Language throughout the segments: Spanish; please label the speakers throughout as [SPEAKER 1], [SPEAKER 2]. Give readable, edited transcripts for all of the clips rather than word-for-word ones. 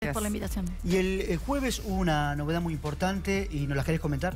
[SPEAKER 1] ustedes por la invitación.
[SPEAKER 2] Y el jueves hubo una novedad muy importante y ¿nos la querés comentar?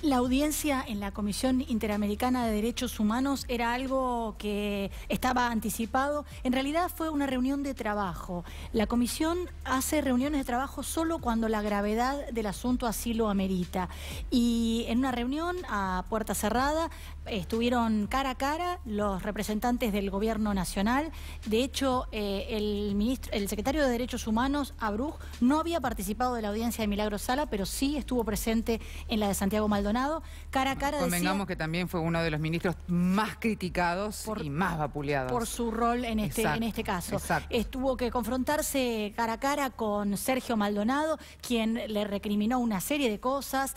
[SPEAKER 1] La audiencia en la Comisión Interamericana de Derechos Humanos era algo que estaba anticipado. En realidad fue una reunión de trabajo. La comisión hace reuniones de trabajo solo cuando la gravedad del asunto así lo amerita. Y en una reunión a puerta cerrada estuvieron cara a cara los representantes del Gobierno Nacional. De hecho, el secretario de Derechos Humanos, Abruj, no había participado de la audiencia de Milagro Sala, pero sí estuvo presente en la de Santiago Maldonado. Cara a cara
[SPEAKER 3] convengamos que también fue uno de los ministros más criticados y más vapuleados
[SPEAKER 1] por su rol en este caso.
[SPEAKER 3] Exacto.
[SPEAKER 1] Tuvo que confrontarse cara a cara con Sergio Maldonado, quien le recriminó una serie de cosas,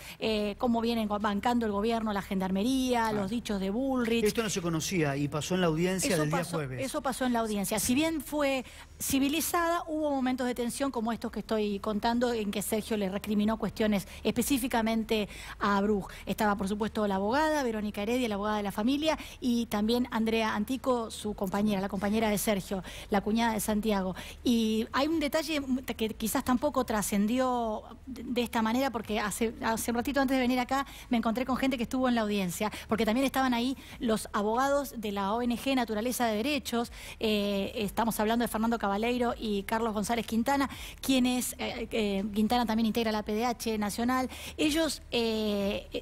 [SPEAKER 1] cómo vienen bancando el gobierno, la gendarmería, los dichos de Bullrich.
[SPEAKER 2] Esto no se conocía y pasó en la audiencia del día jueves.
[SPEAKER 1] Eso pasó en la audiencia. Si bien fue civilizada, hubo momentos de tensión como estos que estoy contando, en que Sergio le recriminó cuestiones específicamente a Abruj. Estaba, por supuesto, la abogada, Verónica Heredia, la abogada de la familia, y también Andrea Antico, su compañera, la compañera de Sergio, la cuñada de Santiago. Y hay un detalle que quizás tampoco trascendió de esta manera, porque hace un ratito antes de venir acá me encontré con gente que estuvo en la audiencia, porque también estaban ahí los abogados de la ONG Naturaleza de Derechos. Estamos hablando de Fernando Cabaleiro y Carlos González Quintana, quienes, Quintana también integra la PDH Nacional. Ellos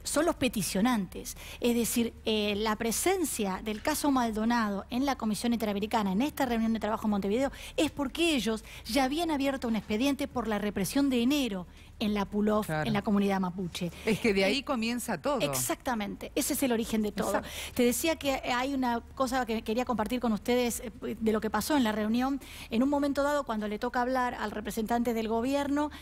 [SPEAKER 1] son los peticionantes, es decir, la presencia del caso Maldonado en la Comisión Interamericana, en esta reunión de trabajo en Montevideo, es porque ellos ya habían abierto un expediente por la represión de enero en la Pulov, en la comunidad mapuche.
[SPEAKER 3] Es que de ahí comienza todo.
[SPEAKER 1] Exactamente, ese es el origen de todo.
[SPEAKER 3] Exacto.
[SPEAKER 1] Te decía que hay una cosa que quería compartir con ustedes de lo que pasó en la reunión. En un momento dado, cuando le toca hablar al representante del gobierno,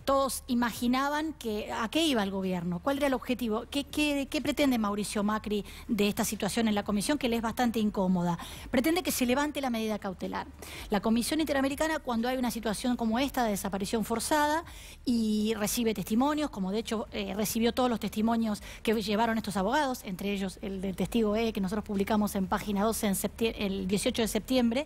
[SPEAKER 1] todos imaginaban a qué iba el gobierno, cuál era el objetivo, qué pretende Mauricio Macri de esta situación en la comisión, que le es bastante incómoda. Pretende que se levante la medida cautelar. La Comisión Interamericana, cuando hay una situación como esta de desaparición forzada y recibe testimonios, como de hecho recibió todos los testimonios que llevaron estos abogados, entre ellos el del testigo que nosotros publicamos en página 12 el 18 de septiembre,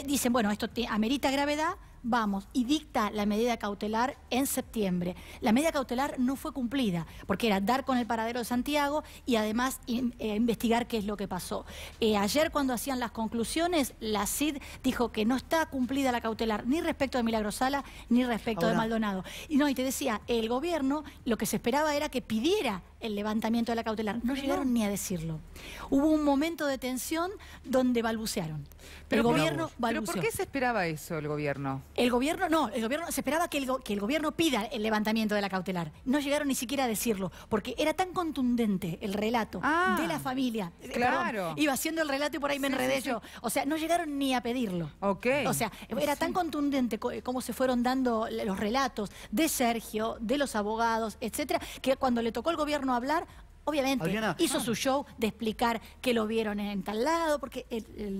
[SPEAKER 1] dicen, bueno, esto amerita gravedad, vamos, y dicta la medida cautelar en septiembre. La medida cautelar no fue cumplida, porque era dar con el paradero de Santiago y además investigar qué es lo que pasó. Ayer, cuando hacían las conclusiones, la CID dijo que no está cumplida la cautelar, ni respecto de Milagro Sala, ni respecto de Maldonado. Y te decía, el gobierno lo que se esperaba era que pidiera el levantamiento de la cautelar. No llegaron ni a decirlo. Hubo un momento de tensión donde balbucearon.
[SPEAKER 3] Pero
[SPEAKER 1] el gobierno balbuceó.
[SPEAKER 3] ¿Pero por qué se esperaba eso el gobierno?
[SPEAKER 1] El gobierno se esperaba que el gobierno pida el levantamiento de la cautelar. No llegaron ni siquiera a decirlo, porque era tan contundente el relato de la familia.
[SPEAKER 3] Claro.
[SPEAKER 1] Perdón, iba haciendo el relato y por ahí me enredé yo. O sea, no llegaron ni a pedirlo. O sea, era tan contundente cómo se fueron dando los relatos de Sergio, de los abogados, etcétera, que cuando le tocó al gobierno hablar, obviamente, Adriana, hizo su show de explicar que lo vieron en tal lado, porque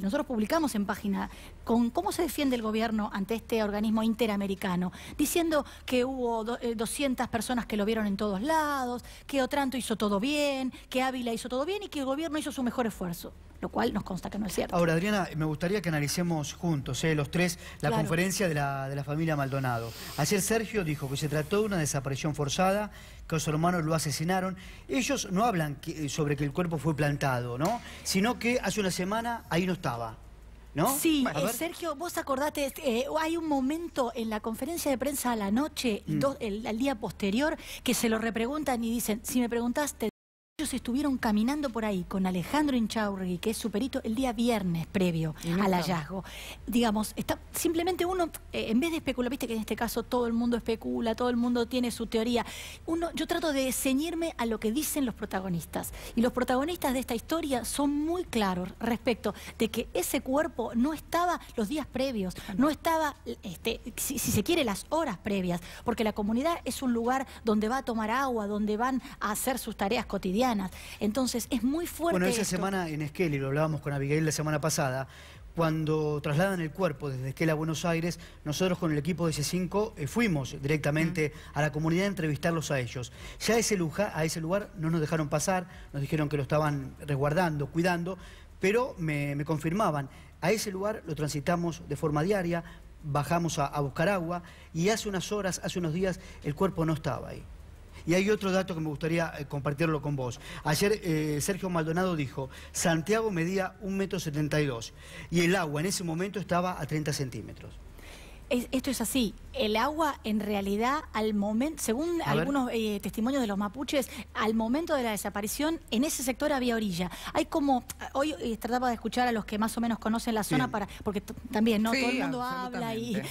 [SPEAKER 1] nosotros publicamos en página con cómo se defiende el gobierno ante este organismo interamericano, diciendo que hubo 200 personas que lo vieron en todos lados, que Otranto hizo todo bien, que Ávila hizo todo bien y que el gobierno hizo su mejor esfuerzo, lo cual nos consta que no es cierto.
[SPEAKER 2] Ahora, Adriana, me gustaría que analicemos juntos, los tres, la conferencia de la familia Maldonado. Ayer Sergio dijo que se trató de una desaparición forzada, que a su hermano lo asesinaron. Ellos no hablan sobre que el cuerpo fue plantado, ¿no? Sino que hace una semana ahí no estaba, ¿no?
[SPEAKER 1] Sí, Sergio, vos acordate, hay un momento en la conferencia de prensa a la noche, al día posterior, que se lo repreguntan y dicen, si me preguntaste, ellos estuvieron caminando por ahí con Alejandro Inchaurri, que es su perito, el día viernes previo al hallazgo. Digamos, simplemente uno, en vez de especular, viste que en este caso todo el mundo especula, todo el mundo tiene su teoría. Yo trato de ceñirme a lo que dicen los protagonistas. Y los protagonistas de esta historia son muy claros respecto de que ese cuerpo no estaba los días previos, no estaba, si se quiere, las horas previas, porque la comunidad es un lugar donde va a tomar agua, donde van a hacer sus tareas cotidianas. Entonces es muy fuerte.
[SPEAKER 2] Bueno, esa semana en Esquel, y lo hablábamos con Abigail la semana pasada, cuando trasladan el cuerpo desde Esquel a Buenos Aires, nosotros con el equipo de C5 fuimos directamente a la comunidad a entrevistarlos a ellos. Ya a ese lugar no nos dejaron pasar, nos dijeron que lo estaban resguardando, cuidando, pero me confirmaban, a ese lugar lo transitamos de forma diaria, bajamos a buscar agua y hace unas horas, hace unos días, el cuerpo no estaba ahí. Y hay otro dato que me gustaría compartirlo con vos. Ayer Sergio Maldonado dijo, Santiago medía 1,72 m y el agua en ese momento estaba a 30 centímetros.
[SPEAKER 1] Esto es así. El agua, en realidad, al momento, según algunos testimonios de los mapuches, al momento de la desaparición, en ese sector había orilla. Hay como, hoy trataba de escuchar a los que más o menos conocen la zona, porque también, ¿no? Sí, todo el mundo habla y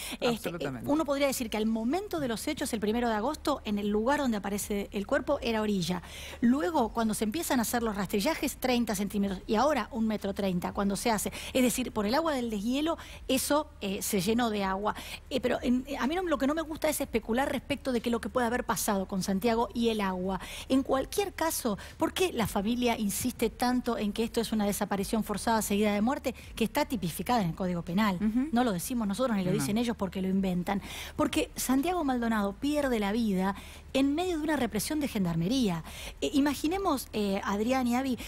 [SPEAKER 1] uno podría decir que al momento de los hechos, el 1 de agosto, en el lugar donde aparece el cuerpo, era orilla. Luego, cuando se empiezan a hacer los rastrillajes, 30 centímetros, y ahora 1,30 m, cuando se hace. Es decir, por el agua del deshielo, eso se llenó de agua. Pero a mí lo que no me gusta es especular respecto de lo que puede haber pasado con Santiago y el agua. En cualquier caso, ¿por qué la familia insiste tanto en que esto es una desaparición forzada seguida de muerte que está tipificada en el Código Penal? No lo decimos nosotros ni lo dicen ellos porque lo inventan. Porque Santiago Maldonado pierde la vida en medio de una represión de gendarmería. Imaginemos, Adrián y Avi,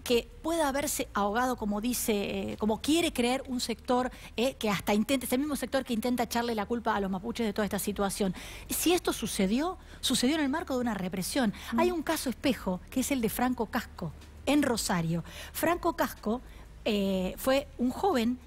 [SPEAKER 1] que pueda haberse ahogado, como dice, como quiere creer un sector que hasta intenta, ese mismo sector que intenta echarle la culpa a los mapuches de toda esta situación. Si esto sucedió en el marco de una represión. Hay un caso espejo, que es el de Franco Casco, en Rosario. Franco Casco fue un joven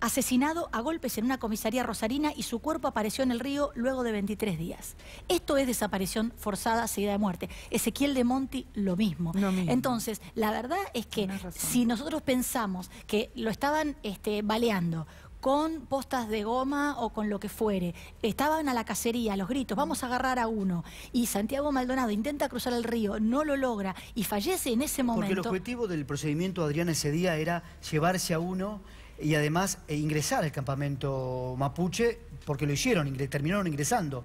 [SPEAKER 1] asesinado a golpes en una comisaría rosarina y su cuerpo apareció en el río luego de 23 días. Esto es desaparición forzada seguida de muerte. Ezequiel de Monti, lo mismo. Entonces, la verdad es que si nosotros pensamos que lo estaban baleando con postas de goma o con lo que fuere, estaban a la cacería, a los gritos, vamos a agarrar a uno, y Santiago Maldonado intenta cruzar el río, no lo logra y fallece en ese momento.
[SPEAKER 2] Porque el objetivo del procedimiento, Adrián, ese día era llevarse a uno y además ingresar al campamento mapuche, porque lo hicieron, terminaron ingresando.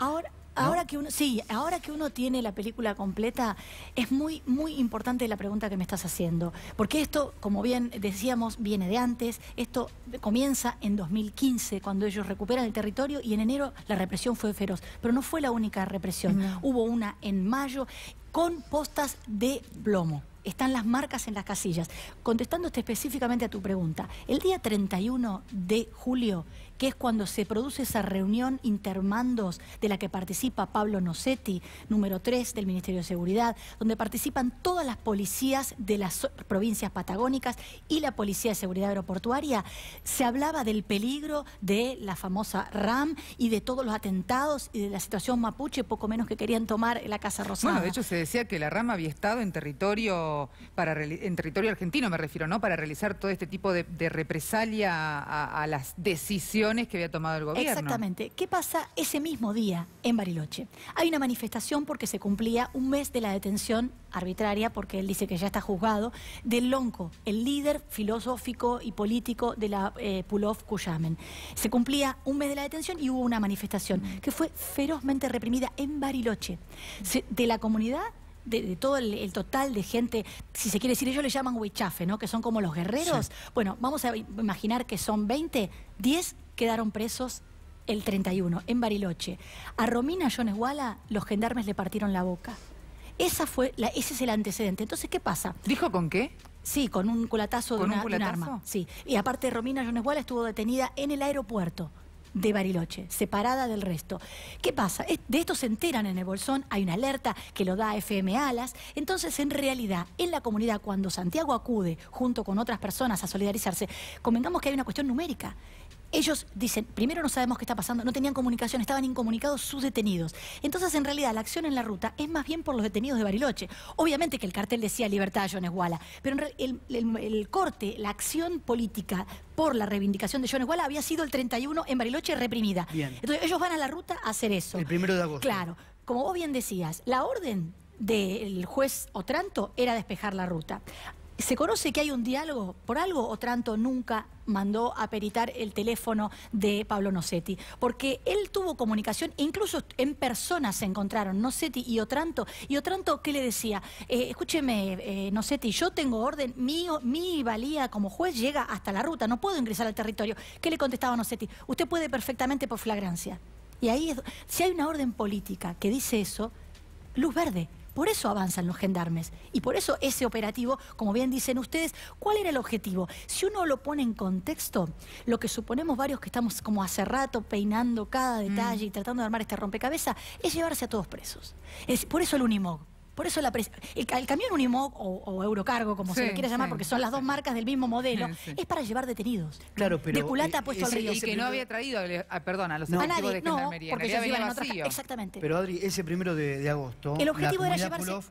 [SPEAKER 1] Ahora que uno tiene la película completa, es muy importante la pregunta que me estás haciendo, porque esto, como bien decíamos, viene de antes. Esto comienza en 2015, cuando ellos recuperan el territorio, y en enero la represión fue feroz, pero no fue la única represión. Hubo una en mayo con postas de plomo. Están las marcas en las casillas. Contestándote específicamente a tu pregunta, el día 31 de julio, que es cuando se produce esa reunión intermandos de la que participa Pablo Nocetti, número 3 del Ministerio de Seguridad, donde participan todas las policías de las provincias patagónicas y la Policía de Seguridad Aeroportuaria, se hablaba del peligro de la famosa RAM y de todos los atentados y de la situación mapuche, poco menos que querían tomar la Casa Rosada.
[SPEAKER 3] Bueno, de hecho se decía que la RAM había estado en territorio argentino, me refiero, ¿no? Para realizar todo este tipo de represalia a las decisiones que había tomado el gobierno.
[SPEAKER 1] Exactamente. ¿Qué pasa ese mismo día en Bariloche? Hay una manifestación porque se cumplía un mes de la detención arbitraria, porque él dice que ya está juzgado, del Lonco, el líder filosófico y político de la Pulov Cuyamen. Se cumplía un mes de la detención y hubo una manifestación que fue ferozmente reprimida en Bariloche. De la comunidad, de todo el total de gente, si se quiere decir, ellos le llaman huichafe, ¿no? Que son como los guerreros. Sí. Bueno, vamos a imaginar que son 20, 10 quedaron presos el 31 en Bariloche. A Romina Yoneswala los gendarmes le partieron la boca. Ese es el antecedente. Entonces, ¿qué pasa?
[SPEAKER 3] ¿Dijo con qué?
[SPEAKER 1] Sí, con un culatazo de un arma. Sí. Y aparte, Romina Yoneswala estuvo detenida en el aeropuerto de Bariloche, separada del resto. ¿Qué pasa? De esto se enteran en el Bolsón, hay una alerta que lo da FM Alas. Entonces, en realidad, en la comunidad, cuando Santiago acude junto con otras personas a solidarizarse, convengamos que hay una cuestión numérica. Ellos dicen, primero no sabemos qué está pasando, no tenían comunicación, estaban incomunicados sus detenidos. Entonces, en realidad, la acción en la ruta es más bien por los detenidos de Bariloche. Obviamente que el cartel decía libertad a Yoneswala, pero el corte, la acción política por la reivindicación de Yoneswala había sido el 31 en Bariloche reprimida.
[SPEAKER 2] Bien.
[SPEAKER 1] Entonces, ellos van a la ruta a hacer eso.
[SPEAKER 2] El 1 de agosto.
[SPEAKER 1] Claro. Como vos bien decías, la orden del juez Otranto era despejar la ruta. Se conoce que hay un diálogo, por algo Otranto nunca mandó a peritar el teléfono de Pablo Nocetti, porque él tuvo comunicación, incluso en persona se encontraron Nocetti y Otranto, ¿qué le decía? Escúcheme, Nocetti, yo tengo orden, mi valía como juez llega hasta la ruta, no puedo ingresar al territorio. ¿Qué le contestaba Nocetti? Usted puede perfectamente por flagrancia. Y ahí, si hay una orden política que dice eso, luz verde. Por eso avanzan los gendarmes. Y por eso ese operativo, como bien dicen ustedes, ¿cuál era el objetivo? Si uno lo pone en contexto, lo que suponemos varios que estamos como hace rato peinando cada detalle y tratando de armar este rompecabezas, es llevarse a todos presos. Por eso el Unimog. Por eso el camión Unimog o Eurocargo, como se le quiera llamar, porque son las dos marcas del mismo modelo, es para llevar detenidos.
[SPEAKER 2] Claro, pero
[SPEAKER 1] de culata puesto al río.
[SPEAKER 3] Y que no había traído, a los
[SPEAKER 1] a
[SPEAKER 3] efectivos
[SPEAKER 1] nadie,
[SPEAKER 3] de gendarmería,
[SPEAKER 1] porque
[SPEAKER 3] que había
[SPEAKER 1] ellos iban
[SPEAKER 3] venido
[SPEAKER 1] en otra
[SPEAKER 3] vacío.
[SPEAKER 1] Exactamente.
[SPEAKER 2] Pero Adri, ese 1 de agosto,
[SPEAKER 1] el objetivo
[SPEAKER 2] la
[SPEAKER 1] era
[SPEAKER 2] comunidad
[SPEAKER 1] llevarse...
[SPEAKER 2] Pulov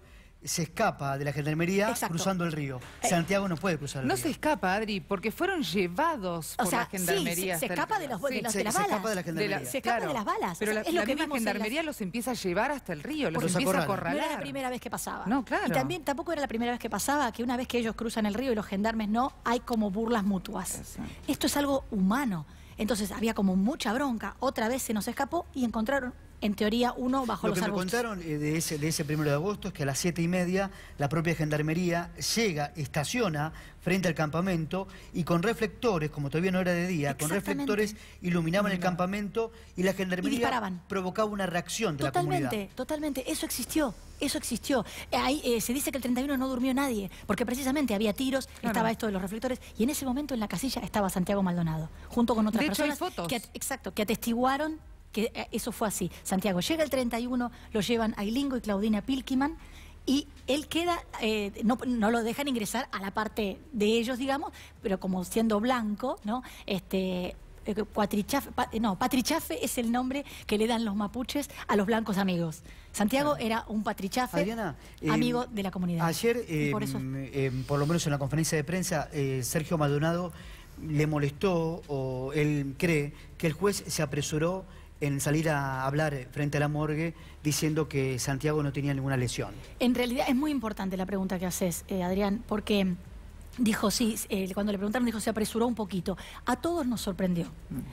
[SPEAKER 2] se escapa de la gendarmería cruzando el río. Santiago no puede cruzar el río.
[SPEAKER 3] No se escapa, Adri, porque fueron llevados por la gendarmería.
[SPEAKER 1] Sí, se escapa de las balas.
[SPEAKER 2] Se escapa de la gendarmería.
[SPEAKER 1] Se escapa de las balas.
[SPEAKER 3] Pero
[SPEAKER 1] es
[SPEAKER 3] la misma gendarmería los empieza a llevar hasta el río, los empieza a acorralar.
[SPEAKER 1] No era la primera vez que pasaba.
[SPEAKER 3] No, claro.
[SPEAKER 1] Y también tampoco era la primera vez que pasaba que una vez que ellos cruzan el río y los gendarmes no, hay como burlas mutuas. Exacto. Esto es algo humano. Entonces había como mucha bronca. Otra vez se nos escapó y encontraron... En teoría, uno bajo los arbustos.
[SPEAKER 2] Lo que me contaron de ese 1 de agosto es que a las 7:30 la propia gendarmería llega, estaciona frente al campamento y con reflectores, como todavía no era de día, con reflectores iluminaban el campamento y la gendarmería provocaba una reacción de la comunidad.
[SPEAKER 1] Totalmente. Eso existió. Ahí se dice que el 31 no durmió nadie, porque precisamente había tiros, estaba esto de los reflectores, y en ese momento en la casilla estaba Santiago Maldonado, junto con otras personas que atestiguaron que eso fue así. Santiago llega el 31, lo llevan a Ilingo y Claudina Pilkiman, y él queda, no lo dejan ingresar a la parte de ellos, digamos, pero como siendo blanco, ¿no? Patrichafe es el nombre que le dan los mapuches a los blancos amigos. Santiago era un patrichafe,
[SPEAKER 2] Adriana,
[SPEAKER 1] amigo de la comunidad.
[SPEAKER 2] Ayer, por lo menos en la conferencia de prensa, Sergio Maldonado le molestó, o él cree, que el juez se apresuró en salir a hablar frente a la morgue diciendo que Santiago no tenía ninguna lesión. En
[SPEAKER 1] realidad es muy importante la pregunta que haces, Adrián, porque dijo, cuando le preguntaron, dijo, se apresuró un poquito. A todos nos sorprendió.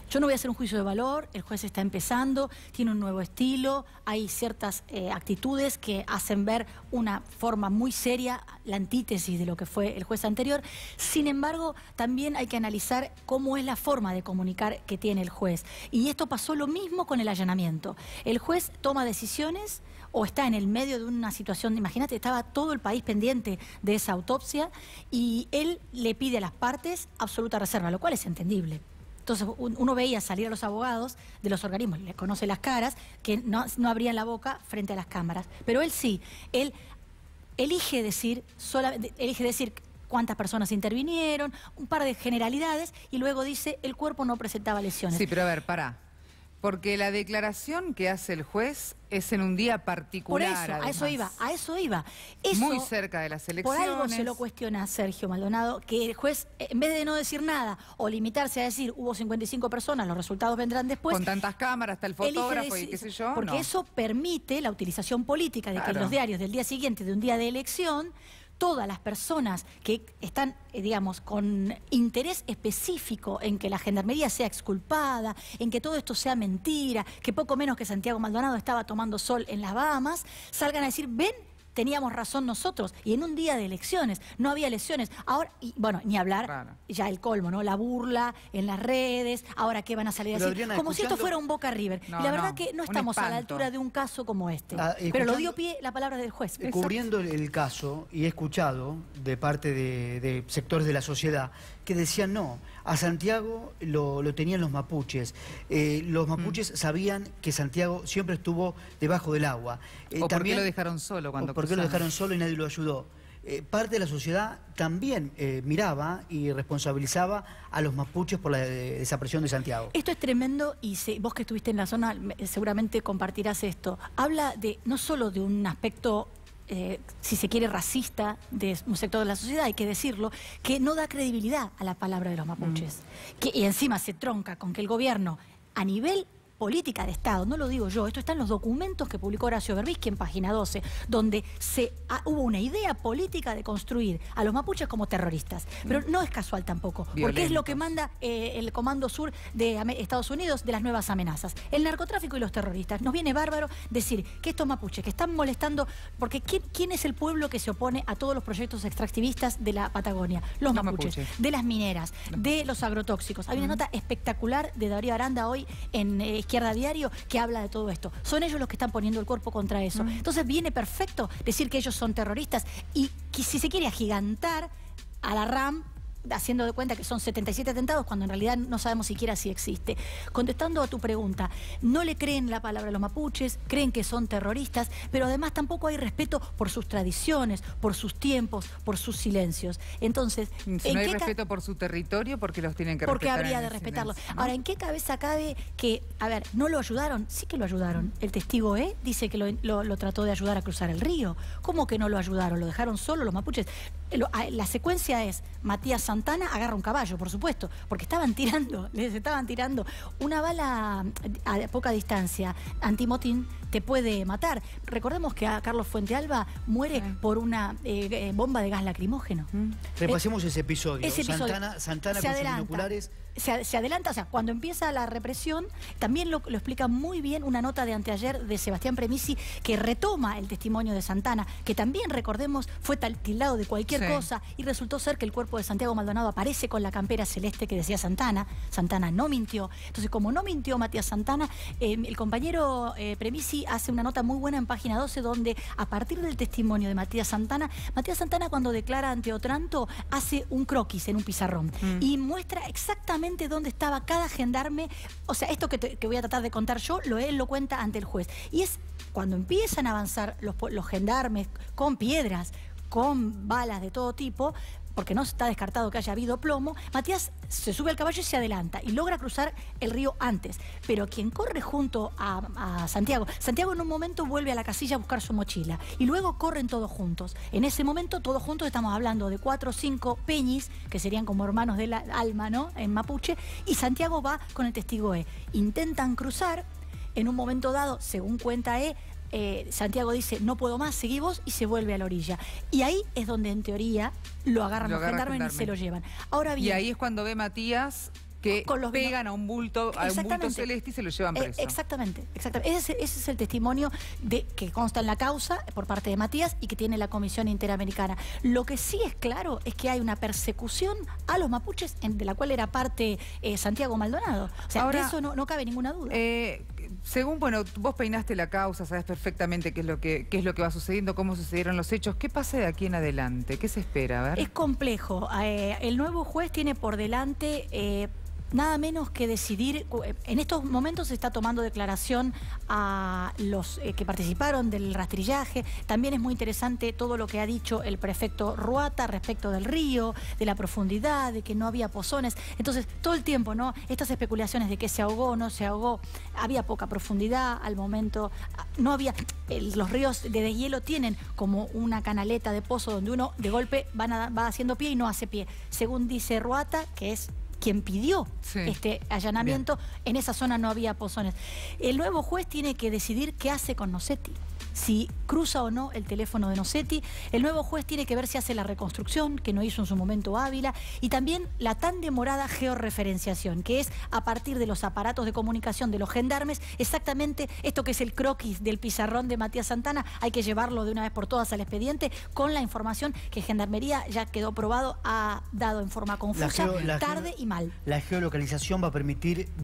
[SPEAKER 1] Yo no voy a hacer un juicio de valor, el juez está empezando, tiene un nuevo estilo, hay ciertas actitudes que hacen ver una forma muy seria, la antítesis de lo que fue el juez anterior. Sin embargo, también hay que analizar cómo es la forma de comunicar que tiene el juez. Y esto pasó lo mismo con el allanamiento. El juez toma decisiones o está en el medio de una situación, imagínate, estaba todo el país pendiente de esa autopsia y él le pide a las partes absoluta reserva, lo cual es entendible. Entonces uno veía salir a los abogados de los organismos, les conoce las caras, que no abrían la boca frente a las cámaras. Pero él sí, él elige decir cuántas personas intervinieron, un par de generalidades, y luego dice, el cuerpo no presentaba lesiones.
[SPEAKER 3] Sí, pero a ver, pará. Porque la declaración que hace el juez es en un día particular.
[SPEAKER 1] Por eso, a eso iba.
[SPEAKER 3] Muy cerca de las elecciones.
[SPEAKER 1] Por algo se lo cuestiona a Sergio Maldonado, que el juez, en vez de no decir nada o limitarse a decir hubo 55 personas, los resultados vendrán después.
[SPEAKER 3] Con tantas cámaras, está el fotógrafo y qué sé yo.
[SPEAKER 1] Porque eso permite la utilización política de que en los diarios del día siguiente, de un día de elección, todas las personas que están, digamos, con interés específico en que la gendarmería sea exculpada, en que todo esto sea mentira, que poco menos que Santiago Maldonado estaba tomando sol en las Bahamas, salgan a decir, ven, teníamos razón nosotros, y en un día de elecciones no había lesiones. Ahora, y bueno, ni hablar, ya el colmo, ¿no? La burla en las redes, ahora qué van a salir a decir,
[SPEAKER 2] Adriana,
[SPEAKER 1] como si esto fuera un Boca River. Y la verdad que no estamos a la altura de un caso como este. Pero lo dio pie la palabra del juez.
[SPEAKER 2] Cubriendo el caso, y he escuchado de parte de sectores de la sociedad que decían no, a Santiago lo tenían los mapuches. Los mapuches sabían que Santiago siempre estuvo debajo del agua.
[SPEAKER 3] ¿O por qué lo dejaron solo cuando
[SPEAKER 2] ¿Por qué lo dejaron solo y nadie lo ayudó? Parte de la sociedad también miraba y responsabilizaba a los mapuches por la desaparición de Santiago.
[SPEAKER 1] Esto es tremendo y vos que estuviste en la zona seguramente compartirás esto. Habla no solo de un aspecto, si se quiere, racista de un sector de la sociedad, hay que decirlo, que no da credibilidad a la palabra de los mapuches. Y encima se tronca con que el gobierno, a nivel política de Estado, no lo digo yo, esto está en los documentos que publicó Horacio Berbisky en página 12, donde hubo una idea política de construir a los mapuches como terroristas. Pero no es casual tampoco, porque es lo que manda el Comando Sur de Estados Unidos de las nuevas amenazas. El narcotráfico y los terroristas. Nos viene bárbaro decir que estos mapuches que están molestando, porque ¿quién es el pueblo que se opone a todos los proyectos extractivistas de la Patagonia? Los mapuches, de las mineras, de los agrotóxicos. Hay una nota espectacular de Darío Aranda hoy en Izquierda Diario, que habla de todo esto. Son ellos los que están poniendo el cuerpo contra eso. Entonces viene perfecto decir que ellos son terroristas y que si se quiere agigantar a la RAM, haciendo de cuenta que son 77 atentados, cuando en realidad no sabemos siquiera si existe. Contestando a tu pregunta, no le creen la palabra a los mapuches, creen que son terroristas, pero además tampoco hay respeto por sus tradiciones, por sus tiempos, por sus silencios. Entonces,
[SPEAKER 3] si no hay respeto por su territorio, ¿por qué los tienen que respetar?
[SPEAKER 1] Porque habría de respetarlo.
[SPEAKER 3] Silencio, ¿no?
[SPEAKER 1] Ahora, ¿en qué cabeza cabe que, a ver, no lo ayudaron? Sí que lo ayudaron. El testigo dice que lo trató de ayudar a cruzar el río. ¿Cómo que no lo ayudaron? ¿Lo dejaron solo los mapuches? La secuencia es: Matías Santana agarra un caballo, por supuesto, porque les estaban tirando una bala a poca distancia, antimotín, te puede matar. Recordemos que a Carlos Fuentealba muere por una bomba de gas lacrimógeno.
[SPEAKER 2] Repasemos ese episodio.
[SPEAKER 1] se
[SPEAKER 2] Santana con sus binoculares.
[SPEAKER 1] Se adelanta, o sea, cuando empieza la represión, también lo explica muy bien una nota de anteayer de Sebastián Premisi, que retoma el testimonio de Santana, que también, recordemos, fue tildado de cualquier cosa, y resultó ser que el cuerpo de Santiago Maldonado aparece con la campera celeste que decía Santana. Santana no mintió. Entonces, como no mintió Matías Santana, el compañero Premisi hace una nota muy buena en página 12, donde a partir del testimonio de Matías Santana, cuando declara ante Otranto, hace un croquis en un pizarrón y muestra exactamente dónde estaba cada gendarme. O sea, esto que voy a tratar de contar yo, él lo cuenta ante el juez. Y es cuando empiezan a avanzar los gendarmes con piedras, con balas de todo tipo, porque no está descartado que haya habido plomo, Matías se sube al caballo y se adelanta y logra cruzar el río antes. Pero quien corre junto a Santiago en un momento vuelve a la casilla a buscar su mochila y luego corren todos juntos. En ese momento, todos juntos, estamos hablando de 4 o 5 peñis, que serían como hermanos del alma, ¿no?, en mapuche, y Santiago va con el testigo Intentan cruzar. En un momento dado, según cuenta Santiago dice: no puedo más, seguí vos, y se vuelve a la orilla. Y ahí es donde en teoría lo agarran los gendarmes y se lo llevan. Ahora bien,
[SPEAKER 3] y ahí es cuando ve Matías que pegan a un bulto celeste y se lo llevan preso.
[SPEAKER 1] Exactamente. Ese es el testimonio que consta en la causa por parte de Matías y que tiene la Comisión Interamericana. Lo que sí es claro es que hay una persecución a los mapuches, de la cual era parte Santiago Maldonado. O sea, ahora, de eso no cabe ninguna duda.
[SPEAKER 3] Según, bueno, vos peinaste la causa, sabes perfectamente qué es lo que va sucediendo, cómo sucedieron los hechos. ¿Qué pasa de aquí en adelante? ¿Qué se espera? A ver.
[SPEAKER 1] Es complejo. El nuevo juez tiene por delante nada menos que decidir. En estos momentos se está tomando declaración a los que participaron del rastrillaje. También es muy interesante todo lo que ha dicho el prefecto Ruata respecto del río, de la profundidad, de que no había pozones. Entonces, todo el tiempo, ¿no?, estas especulaciones de que se ahogó o no se ahogó, había poca profundidad al momento, no había. Los ríos de deshielo tienen como una canaleta de pozo donde uno de golpe va haciendo pie y no hace pie. Según dice Ruata, que es quien pidió este allanamiento, en esa zona no había pozones. El nuevo juez tiene que decidir qué hace con Nocetti, si cruza o no el teléfono de Nocetti. El nuevo juez tiene que ver si hace la reconstrucción, que no hizo en su momento Ávila, y también la tan demorada georreferenciación, que es a partir de los aparatos de comunicación de los gendarmes, exactamente esto que es el croquis del pizarrón de Matías Santana. Hay que llevarlo de una vez por todas al expediente con la información que Gendarmería, ya quedó probado, ha dado en forma confusa, tarde y mal.
[SPEAKER 2] La geolocalización va a permitir